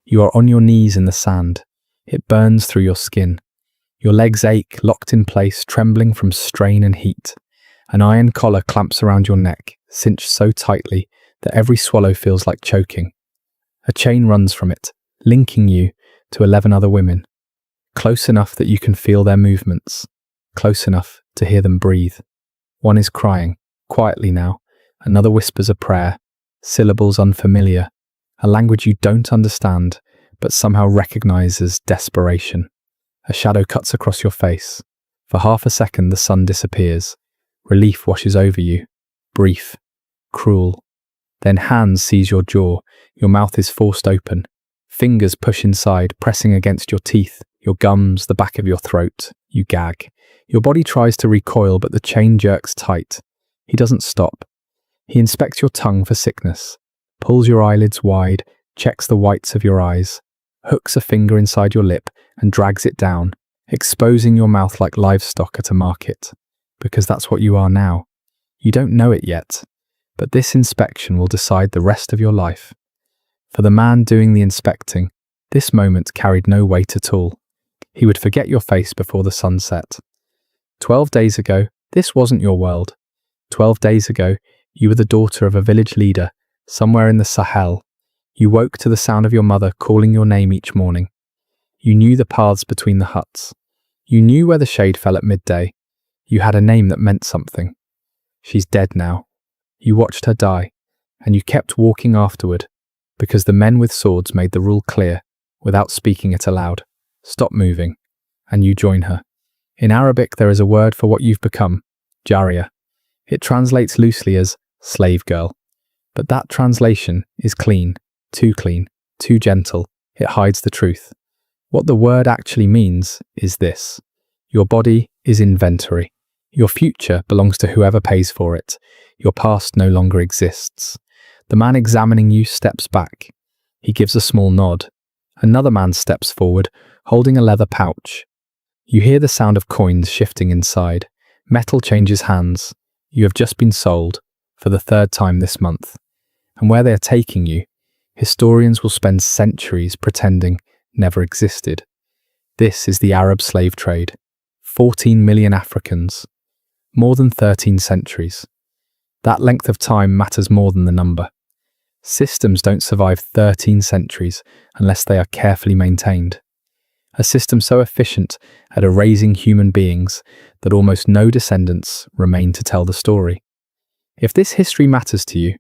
You are on your knees in the sand. It burns through your skin. Your legs ache, locked in place, trembling from strain and heat. An iron collar clamps around your neck, cinched so tightly that every swallow feels like choking. A chain runs from it, linking you to 11 other women, close enough that you can feel their movements, close enough to hear them breathe. One is crying, quietly now. Another whispers a prayer, syllables unfamiliar, a language you don't understand, but somehow recognize as desperation. A shadow cuts across your face. For half a second, the sun disappears. Relief washes over you. Brief. Cruel. Then hands seize your jaw. Your mouth is forced open. Fingers push inside, pressing against your teeth, your gums, the back of your throat. You gag. Your body tries to recoil, but the chain jerks tight. He doesn't stop. He inspects your tongue for sickness, pulls your eyelids wide, checks the whites of your eyes, hooks a finger inside your lip and drags it down, exposing your mouth like livestock at a market. Because that's what you are now. You don't know it yet, but this inspection will decide the rest of your life. For the man doing the inspecting, this moment carried no weight at all. He would forget your face before the sun set. 12 days ago, this wasn't your world. 12 days ago, you were the daughter of a village leader, somewhere in the Sahel. You woke to the sound of your mother calling your name each morning. You knew the paths between the huts. You knew where the shade fell at midday. You had a name that meant something. She's dead now. You watched her die, and you kept walking afterward, because the men with swords made the rule clear, without speaking it aloud. Stop moving, and you join her. In Arabic, there is a word for what you've become, Jariya. It translates loosely as slave girl. But that translation is clean, too gentle. It hides the truth. What the word actually means is this. Your body is inventory. Your future belongs to whoever pays for it. Your past no longer exists. The man examining you steps back. He gives a small nod. Another man steps forward, holding a leather pouch. You hear the sound of coins shifting inside. Metal changes hands. You have just been sold, for the 3rd time this month. And where they are taking you, historians will spend centuries pretending never existed. This is the Arab slave trade. 14 million Africans. More than 13 centuries. That length of time matters more than the number. Systems don't survive 13 centuries unless they are carefully maintained. A system so efficient at erasing human beings that almost no descendants remain to tell the story. If this history matters to you,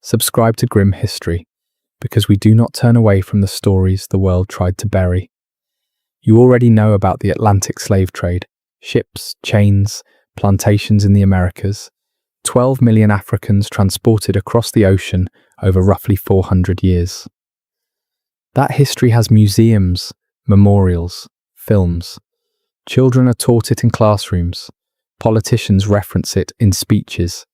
subscribe to Grim History, because we do not turn away from the stories the world tried to bury. You already know about the Atlantic slave trade, ships, chains, plantations in the Americas, 12 million Africans transported across the ocean over roughly 400 years. That history has museums, memorials, films. Children are taught it in classrooms. Politicians reference it in speeches.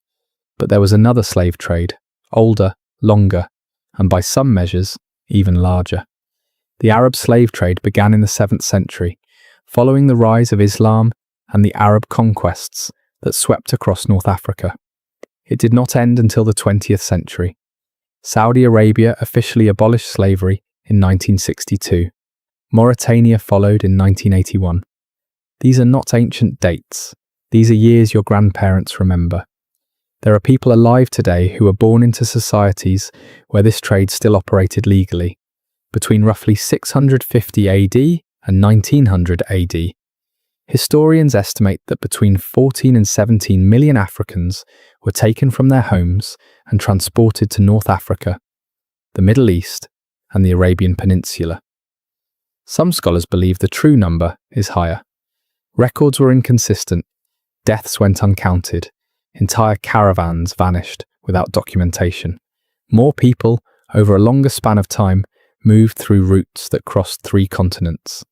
But there was another slave trade, older, longer, and by some measures, even larger. The Arab slave trade began in the 7th century, following the rise of Islam and the Arab conquests that swept across North Africa. It did not end until the 20th century. Saudi Arabia officially abolished slavery in 1962. Mauritania followed in 1981. These are not ancient dates. These are years your grandparents remember. There are people alive today who were born into societies where this trade still operated legally, between roughly 650 AD and 1900 AD. Historians estimate that between 14 and 17 million Africans were taken from their homes and transported to North Africa, the Middle East, and the Arabian Peninsula. Some scholars believe the true number is higher. Records were inconsistent, deaths went uncounted, entire caravans vanished without documentation. More people, over a longer span of time, moved through routes that crossed 3 continents.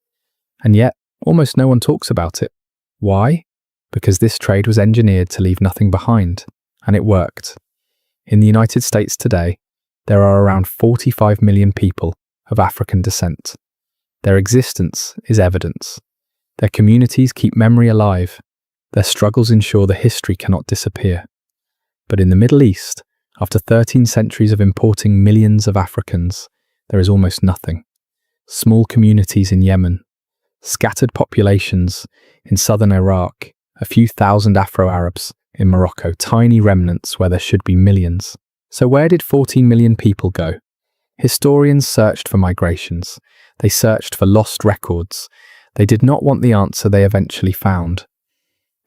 And yet, almost no one talks about it. Why? Because this trade was engineered to leave nothing behind, and it worked. In the United States today, there are around 45 million people of African descent. Their existence is evidence. Their communities keep memory alive. Their struggles ensure the history cannot disappear. But in the Middle East, after 13 centuries of importing millions of Africans, there is almost nothing. small communities in Yemen, scattered populations in southern Iraq, a few thousand Afro-Arabs in Morocco, tiny remnants where there should be millions. So where did 14 million people go? Historians searched for migrations. They searched for lost records. They did not want the answer they eventually found.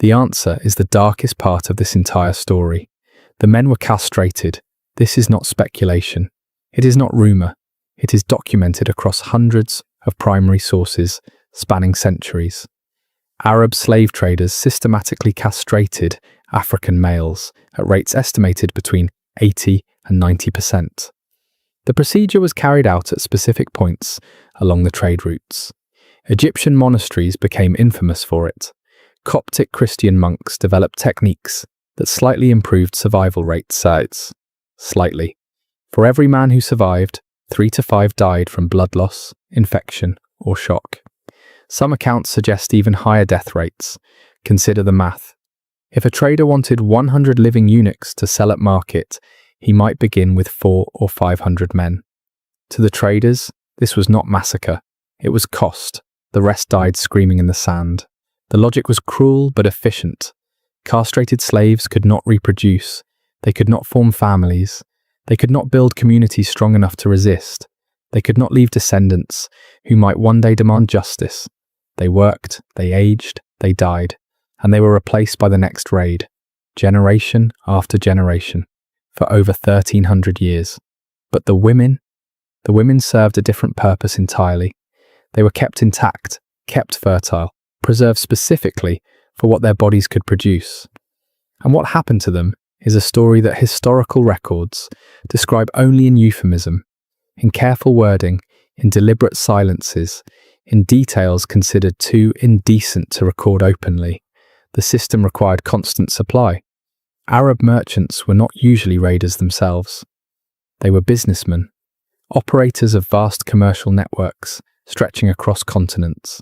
The answer is the darkest part of this entire story. The men were castrated. This is not speculation. It is not rumour. It is documented across hundreds of primary sources spanning centuries. Arab slave traders systematically castrated African males at rates estimated between 80 and 90%. The procedure was carried out at specific points along the trade routes. Egyptian monasteries became infamous for it. Coptic Christian monks developed techniques that slightly improved survival rates. Slightly. For every man who survived, 3 to 5 died from blood loss, infection, or shock. Some accounts suggest even higher death rates. Consider the math. If a trader wanted 100 living eunuchs to sell at market, he might begin with 400 or 500 men. To the traders, this was not massacre. It was cost. The rest died screaming in the sand. The logic was cruel but efficient. Castrated slaves could not reproduce. They could not form families. They could not build communities strong enough to resist. They could not leave descendants who might one day demand justice. They worked, they aged, they died, and they were replaced by the next raid, generation after generation, for over 1,300 years. But the women served a different purpose entirely. They were kept intact, kept fertile, preserved specifically for what their bodies could produce. And what happened to them is a story that historical records describe only in euphemism, in careful wording, in deliberate silences, in details considered too indecent to record openly. The system required constant supply. Arab merchants were not usually raiders themselves. They were businessmen, operators of vast commercial networks stretching across continents.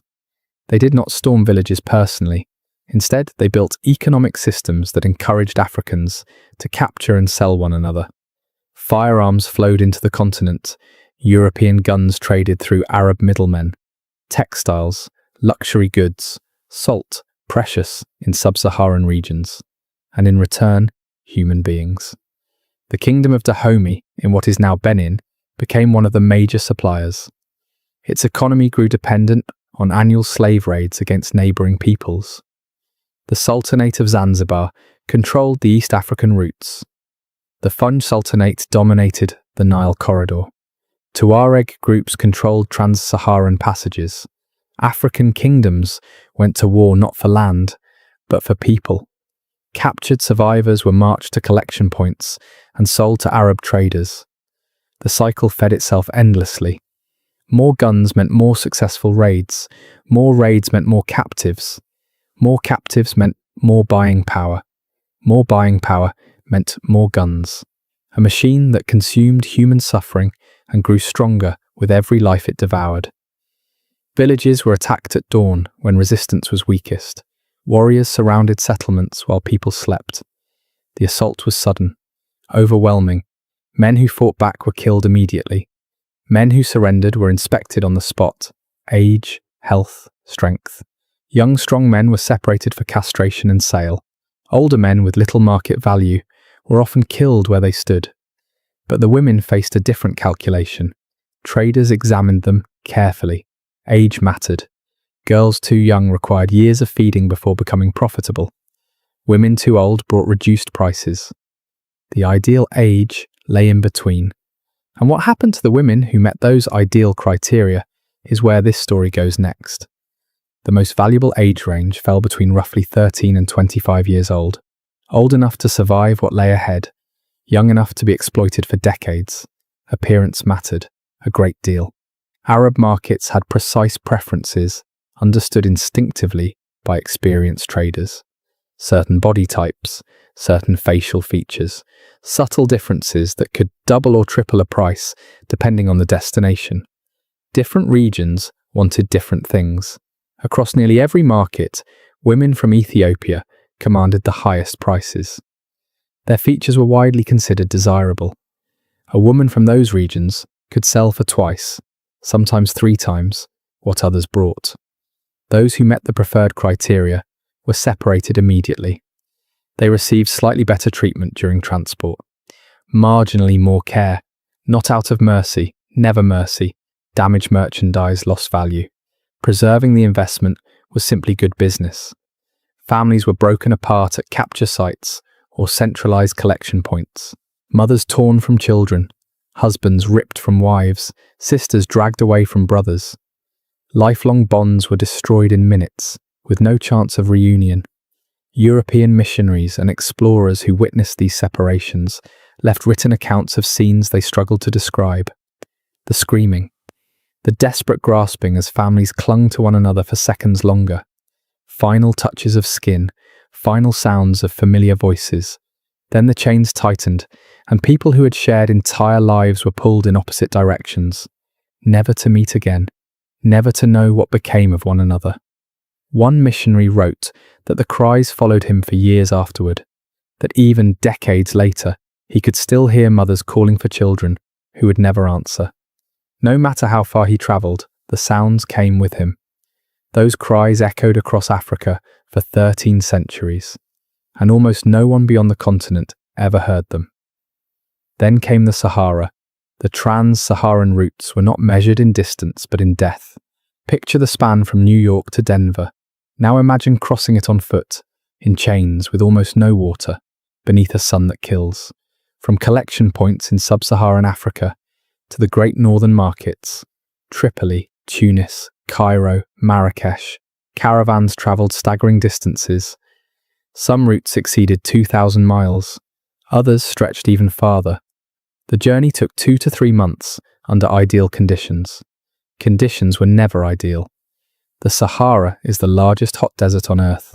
They did not storm villages personally. Instead, they built economic systems that encouraged Africans to capture and sell one another. Firearms flowed into the continent. European guns traded through Arab middlemen. Textiles, luxury goods, salt, precious in sub-Saharan regions. And in return, human beings. The kingdom of Dahomey, in what is now Benin, became one of the major suppliers. Its economy grew dependent on annual slave raids against neighbouring peoples. The Sultanate of Zanzibar controlled the East African routes. The Funj Sultanate dominated the Nile corridor. Tuareg groups controlled Trans-Saharan passages. African kingdoms went to war not for land, but for people. Captured survivors were marched to collection points and sold to Arab traders. The cycle fed itself endlessly. More guns meant more successful raids. More raids meant more captives. More captives meant more buying power. More buying power meant more guns. A machine that consumed human suffering and grew stronger with every life it devoured. Villages were attacked at dawn when resistance was weakest. Warriors surrounded settlements while people slept. The assault was sudden, overwhelming. Men who fought back were killed immediately. Men who surrendered were inspected on the spot. Age, health, strength. Young, strong men were separated for castration and sale. Older men with little market value were often killed where they stood. But the women faced a different calculation. Traders examined them carefully. Age mattered. Girls too young required years of feeding before becoming profitable. Women too old brought reduced prices. The ideal age lay in between. And what happened to the women who met those ideal criteria is where this story goes next. The most valuable age range fell between roughly 13 and 25 years old. Old enough to survive what lay ahead. Young enough to be exploited for decades. Appearance mattered a great deal. Arab markets had precise preferences, understood instinctively by experienced traders. Certain body types, certain facial features, subtle differences that could double or triple a price depending on the destination. Different regions wanted different things. Across nearly every market, women from Ethiopia commanded the highest prices. Their features were widely considered desirable. A woman from those regions could sell for twice, sometimes 3 times, what others brought. Those who met the preferred criteria were separated immediately. They received slightly better treatment during transport, marginally more care, not out of mercy, never mercy. Damaged merchandise lost value. Preserving the investment was simply good business. Families were broken apart at capture sites or centralized collection points. Mothers torn from children, husbands ripped from wives, sisters dragged away from brothers. Lifelong bonds were destroyed in minutes, with no chance of reunion. European missionaries and explorers who witnessed these separations left written accounts of scenes they struggled to describe. The screaming, the desperate grasping as families clung to one another for seconds longer. Final touches of skin, final sounds of familiar voices. Then the chains tightened, and people who had shared entire lives were pulled in opposite directions, never to meet again, never to know what became of one another. One missionary wrote that the cries followed him for years afterward, that even decades later, he could still hear mothers calling for children who would never answer. No matter how far he travelled, the sounds came with him. Those cries echoed across Africa for 13 centuries, and almost no one beyond the continent ever heard them. Then came the Sahara. The Trans-Saharan routes were not measured in distance but in death. Picture the span from New York to Denver. Now imagine crossing it on foot, in chains with almost no water, beneath a sun that kills. From collection points in sub-Saharan Africa to the great northern markets, Tripoli, Tunis, Cairo, Marrakesh, caravans travelled staggering distances. Some routes exceeded 2,000 miles, others stretched even farther. The journey took 2 to 3 months under ideal conditions. Conditions were never ideal. The Sahara is the largest hot desert on Earth.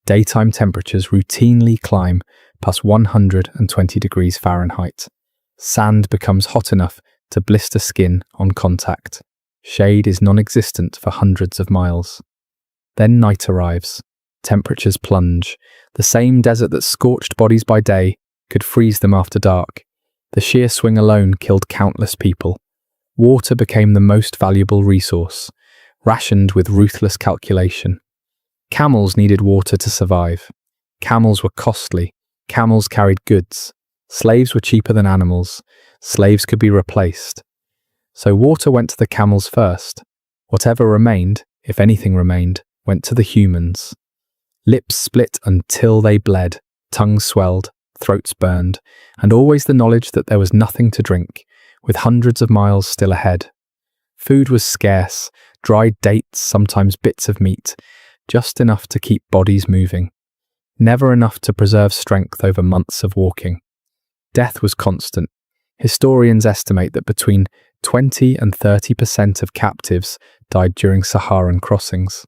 Daytime temperatures routinely climb past 120 degrees Fahrenheit. Sand becomes hot enough to blister skin on contact. Shade is non-existent for hundreds of miles. Then night arrives. Temperatures plunge. The same desert that scorched bodies by day could freeze them after dark. The sheer swing alone killed countless people. Water became the most valuable resource, rationed with ruthless calculation. Camels needed water to survive. Camels were costly. Camels carried goods. Slaves were cheaper than animals. Slaves could be replaced. So water went to the camels first. Whatever remained, if anything remained, went to the humans. Lips split until they bled, tongues swelled, throats burned, and always the knowledge that there was nothing to drink, with hundreds of miles still ahead. Food was scarce, dried dates, sometimes bits of meat, just enough to keep bodies moving. Never enough to preserve strength over months of walking. Death was constant. Historians estimate that between 20 and 30% of captives died during Saharan crossings.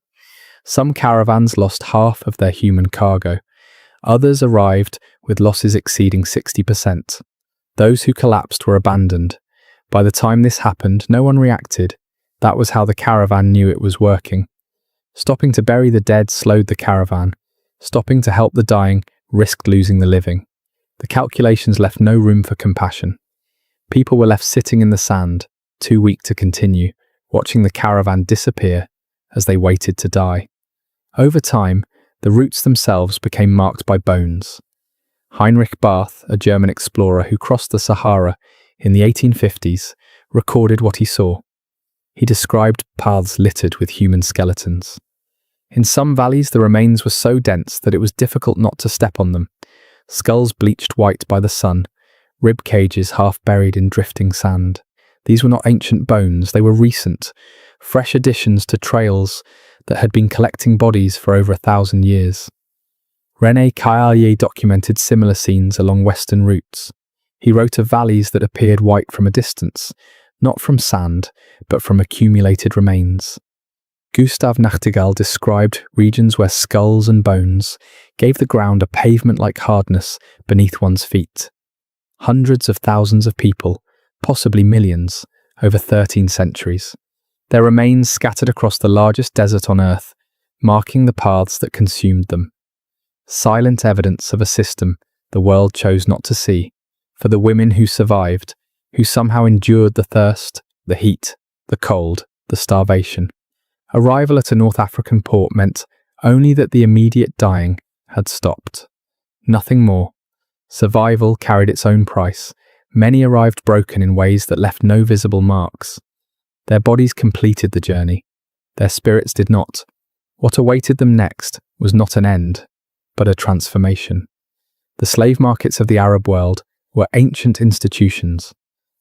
Some caravans lost half of their human cargo. Others arrived with losses exceeding 60%. Those who collapsed were abandoned. By the time this happened, no one reacted. That was how the caravan knew it was working. Stopping to bury the dead slowed the caravan. Stopping to help the dying risked losing the living. The calculations left no room for compassion. People were left sitting in the sand, too weak to continue, watching the caravan disappear as they waited to die. Over time, the routes themselves became marked by bones. Heinrich Barth, a German explorer who crossed the Sahara in the 1850s, recorded what he saw. He described paths littered with human skeletons. In some valleys, the remains were so dense that it was difficult not to step on them. Skulls bleached white by the sun, rib cages half buried in drifting sand. These were not ancient bones, they were recent, fresh additions to trails that had been collecting bodies for over 1,000 years. René Caillier documented similar scenes along western routes. He wrote of valleys that appeared white from a distance, not from sand, but from accumulated remains. Gustave Nachtigall described regions where skulls and bones gave the ground a pavement-like hardness beneath one's feet. Hundreds of thousands of people, possibly millions, over 13 centuries. Their remains scattered across the largest desert on Earth, marking the paths that consumed them. Silent evidence of a system the world chose not to see, for the women who survived, who somehow endured the thirst, the heat, the cold, the starvation. Arrival at a North African port meant only that the immediate dying had stopped. Nothing more. Survival carried its own price. Many arrived broken in ways that left no visible marks. Their bodies completed the journey. Their spirits did not. What awaited them next was not an end, but a transformation. The slave markets of the Arab world were ancient institutions,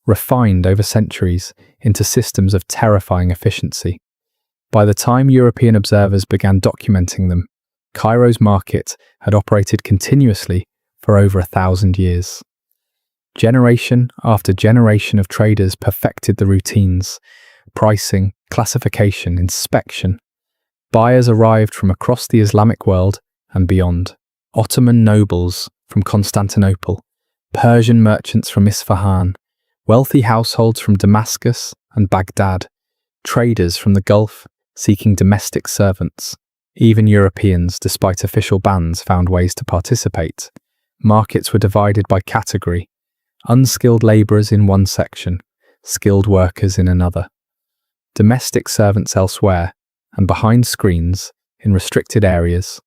refined over centuries into systems of terrifying efficiency. By the time European observers began documenting them, Cairo's market had operated continuously for over 1,000 years. Generation after generation of traders perfected the routines: pricing, classification, inspection. Buyers arrived from across the Islamic world and beyond. Ottoman nobles from Constantinople, Persian merchants from Isfahan, wealthy households from Damascus and Baghdad, traders from the Gulf seeking domestic servants. Even Europeans, despite official bans, found ways to participate. Markets were divided by category: unskilled labourers in one section, skilled workers in another. Domestic servants elsewhere, and behind screens, in restricted areas,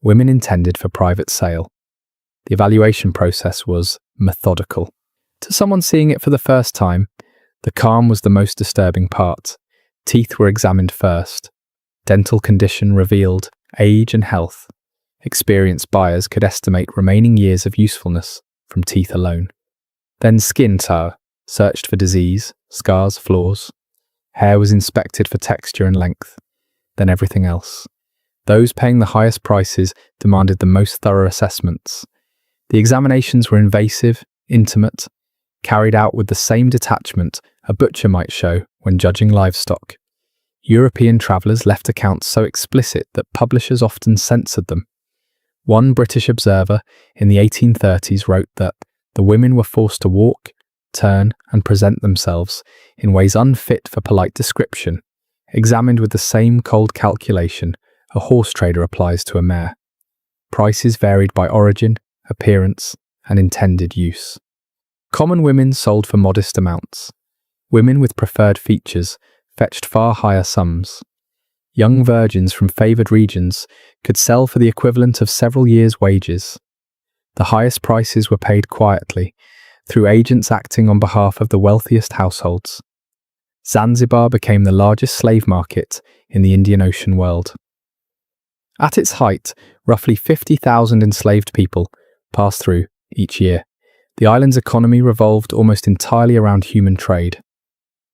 women intended for private sale. The evaluation process was methodical. To someone seeing it for the first time, the calm was the most disturbing part. Teeth were examined first. Dental condition revealed age and health. Experienced buyers could estimate remaining years of usefulness from teeth alone. Then skin tar, searched for disease, scars, flaws. Hair was inspected for texture and length. Then everything else. Those paying the highest prices demanded the most thorough assessments. The examinations were invasive, intimate, carried out with the same detachment a butcher might show when judging livestock. European travellers left accounts so explicit that publishers often censored them. One British observer in the 1830s wrote that the women were forced to walk, turn, and present themselves in ways unfit for polite description, examined with the same cold calculation a horse trader applies to a mare. Prices varied by origin, appearance, and intended use. Common women sold for modest amounts. Women with preferred features fetched far higher sums. Young virgins from favoured regions could sell for the equivalent of several years' wages. The highest prices were paid quietly, through agents acting on behalf of the wealthiest households. Zanzibar became the largest slave market in the Indian Ocean world. At its height, roughly 50,000 enslaved people passed through each year. The island's economy revolved almost entirely around human trade.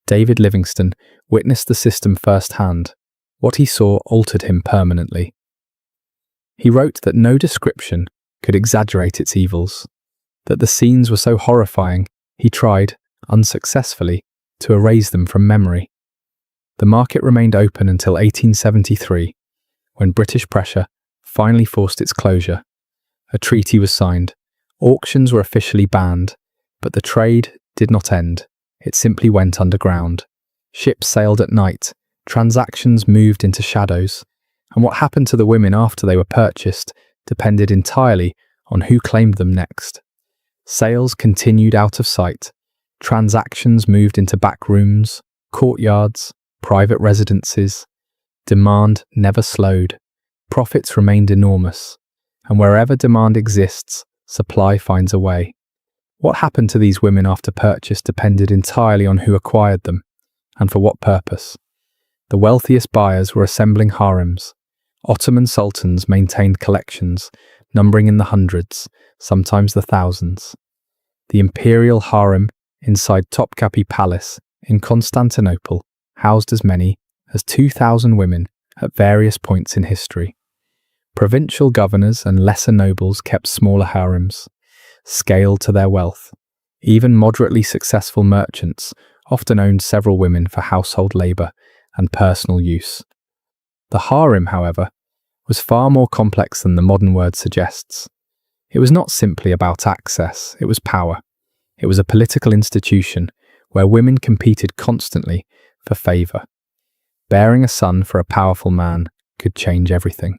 David Livingstone witnessed the system firsthand. What he saw altered him permanently. He wrote that no description could exaggerate its evils, that the scenes were so horrifying he tried, unsuccessfully, to erase them from memory. The market remained open until 1873, when British pressure finally forced its closure. A treaty was signed. Auctions were officially banned, but the trade did not end. It simply went underground. Ships sailed at night, transactions moved into shadows, and what happened to the women after they were purchased depended entirely on who claimed them next. Sales continued out of sight. Transactions moved into back rooms, courtyards, private residences. Demand never slowed. Profits remained enormous. And wherever demand exists, supply finds a way. What happened to these women after purchase depended entirely on who acquired them, and for what purpose. The wealthiest buyers were assembling harems. Ottoman sultans maintained collections, numbering in the hundreds, sometimes the thousands. The imperial harem inside Topkapi Palace in Constantinople housed as many as 2,000 women at various points in history. Provincial governors and lesser nobles kept smaller harems, scaled to their wealth. Even moderately successful merchants often owned several women for household labour and personal use. The harem, however, was far more complex than the modern word suggests. It was not simply about access, it was power. It was a political institution where women competed constantly for favour. Bearing a son for a powerful man could change everything.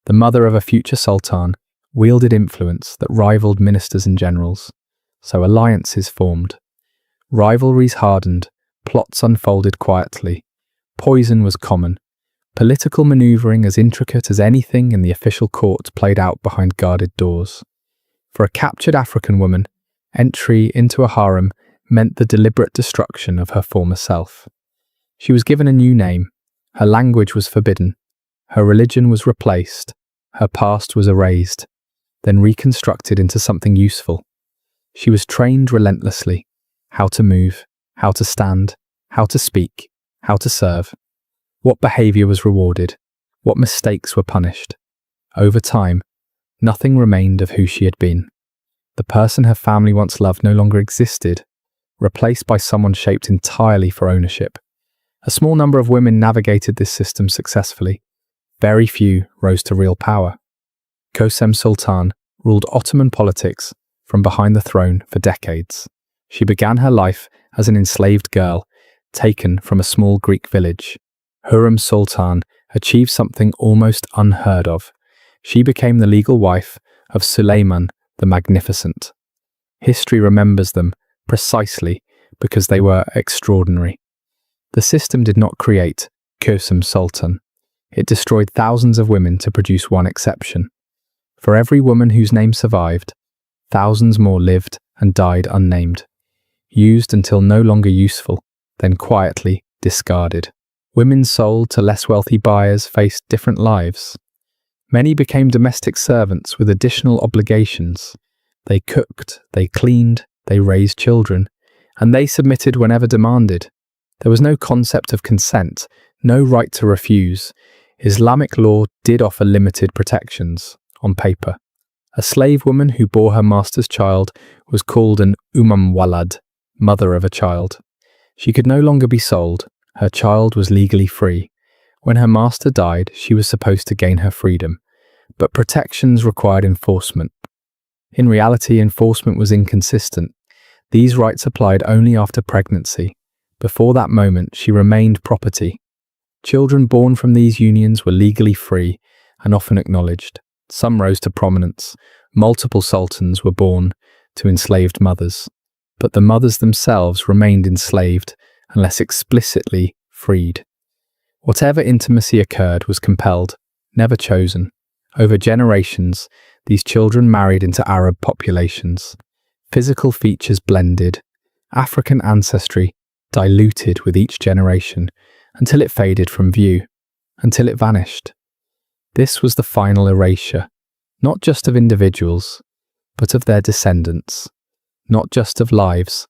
The mother of a future sultan wielded influence that rivaled ministers and generals, so alliances formed. Rivalries hardened, Plots unfolded quietly. Poison was common. Political maneuvering as intricate as anything in the official court played out behind guarded doors. For a captured African woman, entry into a harem meant the deliberate destruction of her former self. She was given a new name. Her language was forbidden. Her religion was replaced. Her past was erased, then reconstructed into something useful. She was trained relentlessly. How to move, how to stand, how to speak, how to serve. What behavior was rewarded? What mistakes were punished? Over time, nothing remained of who she had been. The person her family once loved no longer existed, replaced by someone shaped entirely for ownership. A small number of women navigated this system successfully. Very few rose to real power. Kösem Sultan ruled Ottoman politics from behind the throne for decades. She began her life as an enslaved girl, taken from a small Greek village. Hürrem Sultan achieved something almost unheard of. She became the legal wife of Suleiman the Magnificent. History remembers them precisely because they were extraordinary. The system did not create Kösem Sultan. It destroyed thousands of women to produce one exception. For every woman whose name survived, thousands more lived and died unnamed, used until no longer useful, then quietly discarded. Women sold to less wealthy buyers faced different lives. Many became domestic servants with additional obligations. They cooked, they cleaned, they raised children, and they submitted whenever demanded. There was no concept of consent, no right to refuse. Islamic law did offer limited protections, on paper. A slave woman who bore her master's child was called an walad, mother of a child. She could no longer be sold. Her child was legally free. When her master died, she was supposed to gain her freedom, but protections required enforcement. In reality, enforcement was inconsistent. These rights applied only after pregnancy. Before that moment, she remained property. Children born from these unions were legally free and often acknowledged. Some rose to prominence. Multiple sultans were born to enslaved mothers, but the mothers themselves remained enslaved unless explicitly freed. Whatever intimacy occurred was compelled, never chosen. Over generations, these children married into Arab populations. Physical features blended. African ancestry diluted with each generation until it faded from view, until it vanished. This was the final erasure, not just of individuals, but of their descendants, not just of lives,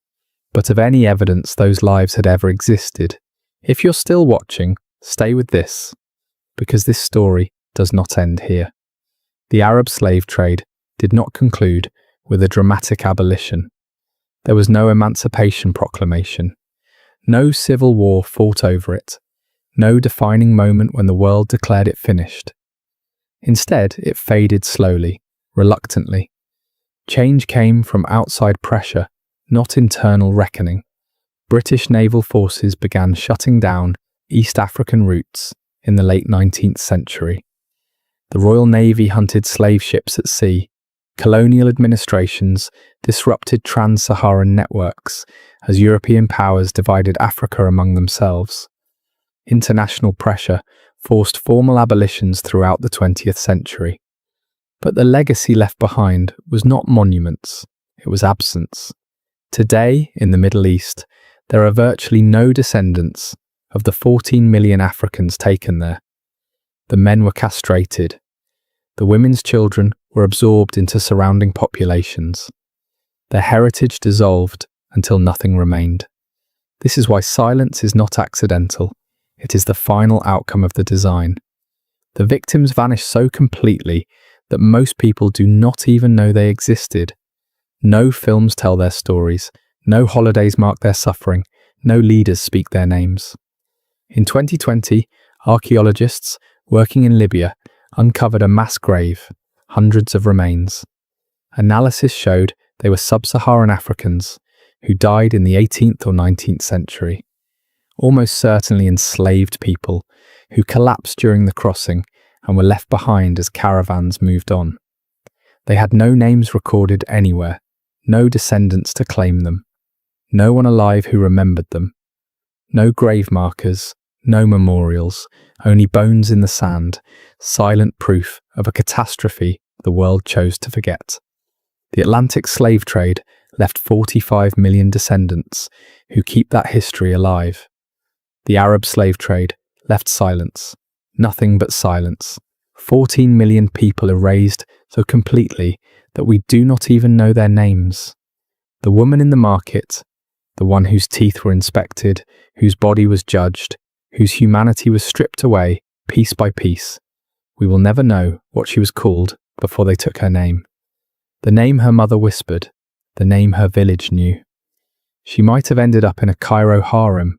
but of any evidence those lives had ever existed. If you're still watching, stay with this, because this story does not end here. The Arab slave trade did not conclude with a dramatic abolition. There was no Emancipation Proclamation, no civil war fought over it, no defining moment when the world declared it finished. Instead, it faded slowly, reluctantly. Change came from outside pressure, not internal reckoning. British naval forces began shutting down East African routes in the late 19th century. The Royal Navy hunted slave ships at sea. Colonial administrations disrupted Trans-Saharan networks as European powers divided Africa among themselves. International pressure forced formal abolitions throughout the 20th century. But the legacy left behind was not monuments, it was absence. Today, in the Middle East, there are virtually no descendants of the 14 million Africans taken there. The men were castrated. The women's children were absorbed into surrounding populations. Their heritage dissolved until nothing remained. This is why silence is not accidental. It is the final outcome of the design. The victims vanish so completely that most people do not even know they existed. No films tell their stories, no holidays mark their suffering, no leaders speak their names. In 2020, archaeologists working in Libya uncovered a mass grave, hundreds of remains. Analysis showed they were sub-Saharan Africans who died in the 18th or 19th century. Almost certainly enslaved people who collapsed during the crossing and were left behind as caravans moved on. They had no names recorded anywhere, no descendants to claim them, no one alive who remembered them. No grave markers, no memorials, only bones in the sand, silent proof of a catastrophe the world chose to forget. The Atlantic slave trade left 45 million descendants who keep that history alive. The Arab slave trade left silence, nothing but silence. 14 million people erased so completely that we do not even know their names. The woman in the market, the one whose teeth were inspected, whose body was judged, whose humanity was stripped away piece by piece. We will never know what she was called before they took her name. The name her mother whispered, the name her village knew. She might have ended up in a Cairo harem,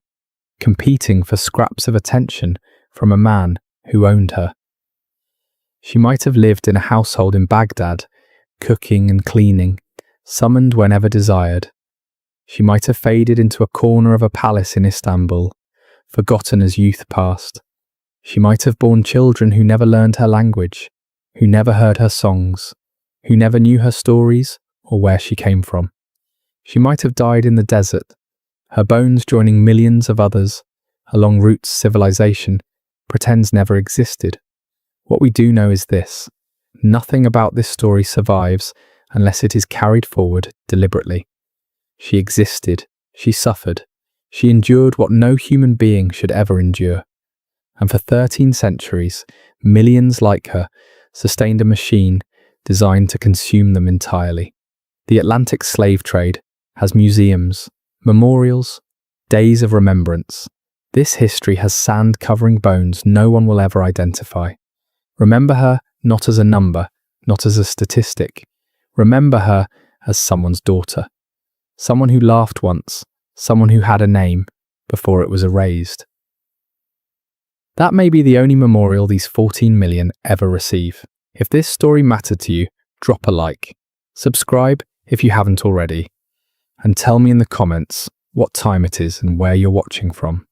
competing for scraps of attention from a man who owned her. She might have lived in a household in Baghdad, cooking and cleaning, summoned whenever desired. She might have faded into a corner of a palace in Istanbul, forgotten as youth passed. She might have borne children who never learned her language, who never heard her songs, who never knew her stories or where she came from. She might have died in the desert, her bones joining millions of others along routes civilization pretends never existed. What we do know is this: nothing about this story survives unless it is carried forward deliberately. She existed, she suffered, she endured what no human being should ever endure. And for 13 centuries, millions like her sustained a machine designed to consume them entirely. The Atlantic slave trade has museums, memorials, days of remembrance. This history has sand covering bones no one will ever identify. Remember her not as a number, not as a statistic. Remember her as someone's daughter. Someone who laughed once, someone who had a name before it was erased. That may be the only memorial these 14 million ever receive. If this story mattered to you, drop a like. Subscribe if you haven't already. And tell me in the comments what time it is and where you're watching from.